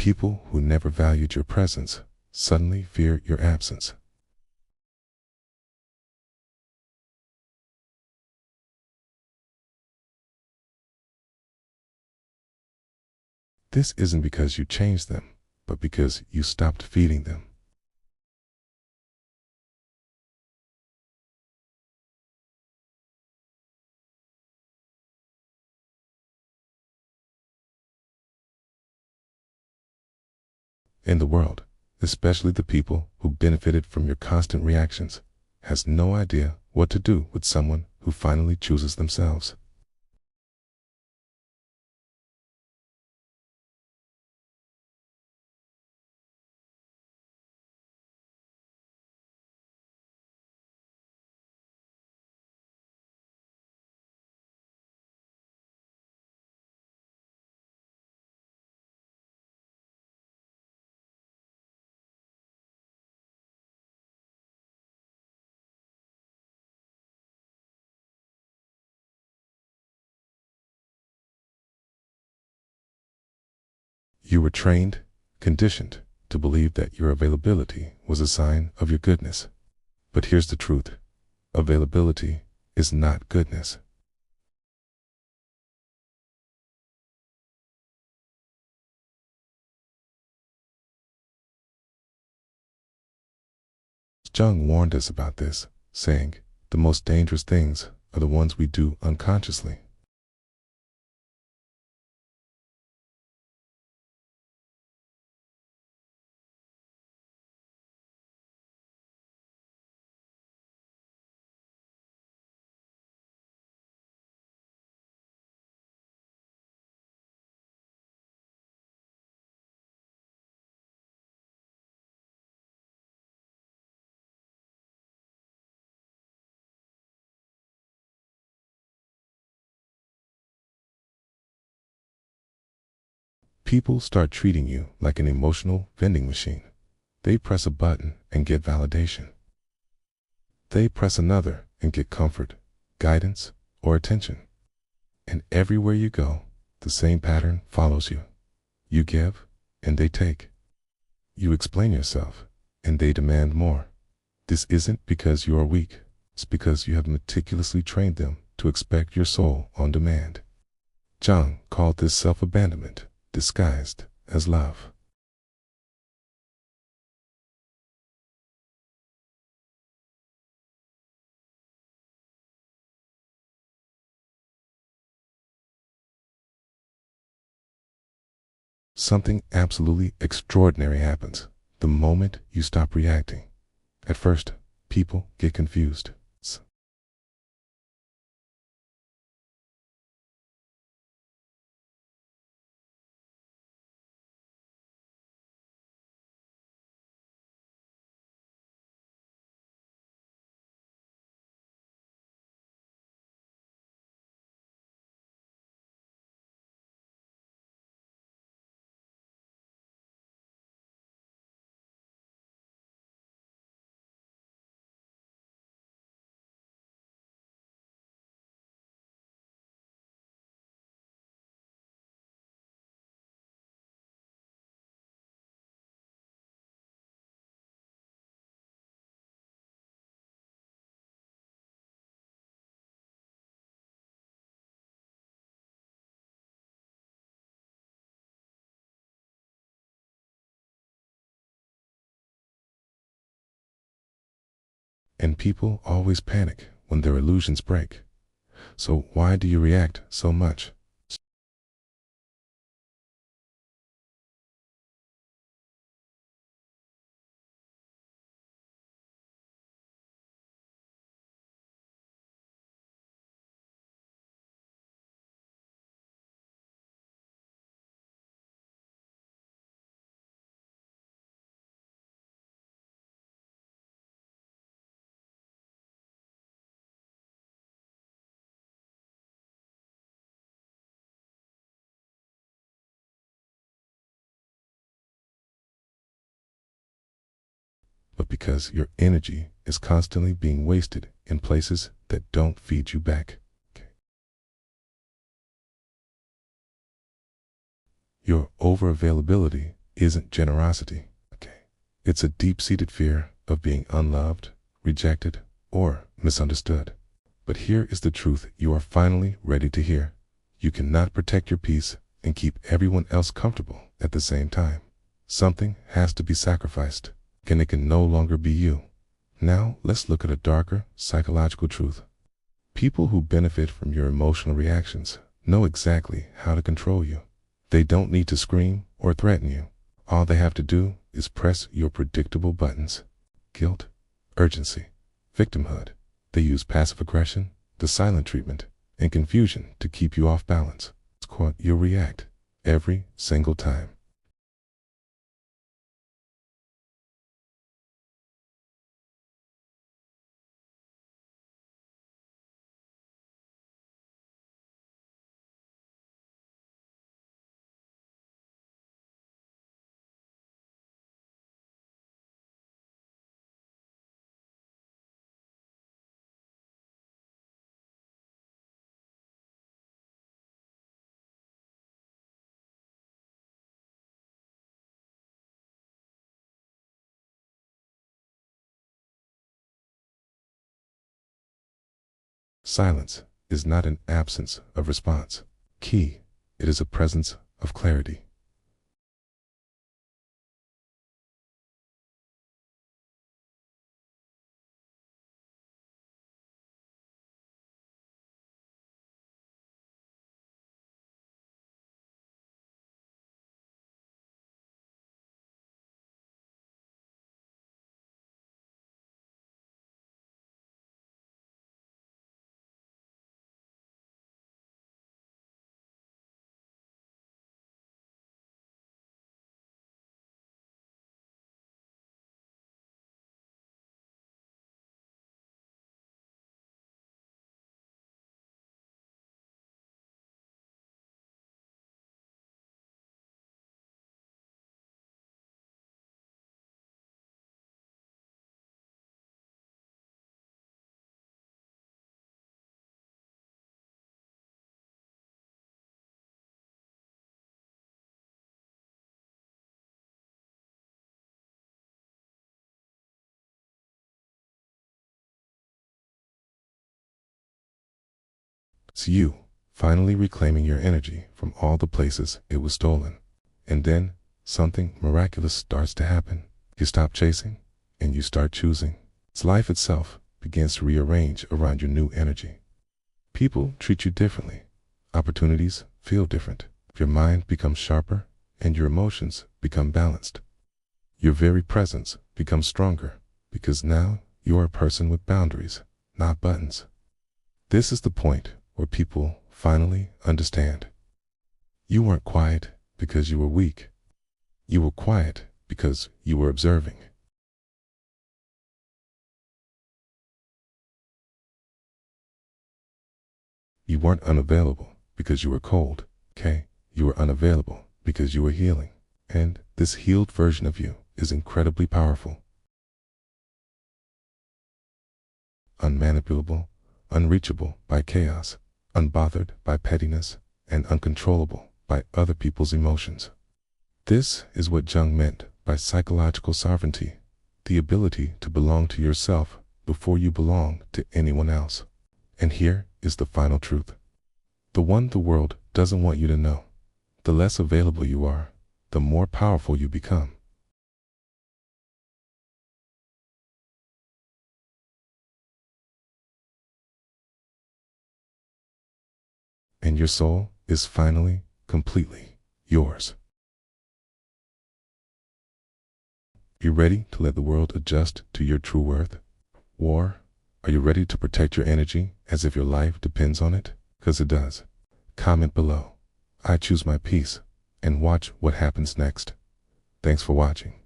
People who never valued your presence suddenly fear your absence. This isn't because you changed them, but because you stopped feeding them. In the world, especially the people who benefited from your constant reactions, has no idea what to do with someone who finally chooses themselves. You were trained, conditioned to believe that your availability was a sign of your goodness. But here's the truth. Availability is not goodness. Jung warned us about this, saying, the most dangerous things are the ones we do unconsciously. People start treating you like an emotional vending machine. They press a button and get validation. They press another and get comfort, guidance, or attention. And everywhere you go, the same pattern follows you. You give, and they take. You explain yourself, and they demand more. This isn't because you are weak. It's because you have meticulously trained them to expect your soul on demand. Jung called this self-abandonment, disguised as love. Something absolutely extraordinary happens the moment you stop reacting. At first, people get confused. And people always panic when their illusions break. So why do you react so much? But because your energy is constantly being wasted in places that don't feed you back. Your over-availability isn't generosity. Okay. It's a deep-seated fear of being unloved, rejected, or misunderstood. But here is the truth you are finally ready to hear. You cannot protect your peace and keep everyone else comfortable at the same time. Something has to be sacrificed, and it can no longer be you. Now, let's look at a darker psychological truth. People who benefit from your emotional reactions know exactly how to control you. They don't need to scream or threaten you. All they have to do is press your predictable buttons. Guilt, urgency, victimhood. They use passive aggression, the silent treatment, and confusion to keep you off balance. You'll react every single time. Silence is not an absence of response. It is a presence of clarity. It's you finally reclaiming your energy from all the places it was stolen. And then something miraculous starts to happen. You stop chasing and you start choosing. It's life itself begins to rearrange around your new energy. People treat you differently. Opportunities feel different. Your mind becomes sharper and your emotions become balanced. Your very presence becomes stronger because now you are a person with boundaries, not buttons. This is the point where people finally understand. You weren't quiet because you were weak. You were quiet because you were observing. You weren't unavailable because you were cold, okay? You were unavailable because you were healing. And this healed version of you is incredibly powerful. Unmanipulable, unreachable by chaos, unbothered by pettiness, and uncontrollable by other people's emotions. This is what Jung meant by psychological sovereignty, the ability to belong to yourself before you belong to anyone else. And here is the final truth. The one the world doesn't want you to know. The less available you are, the more powerful you become. And your soul is finally, completely yours. You ready to let the world adjust to your true worth? Or are you ready to protect your energy as if your life depends on it? 'Cause it does. Comment below. I choose my peace, and watch what happens next. Thanks for watching.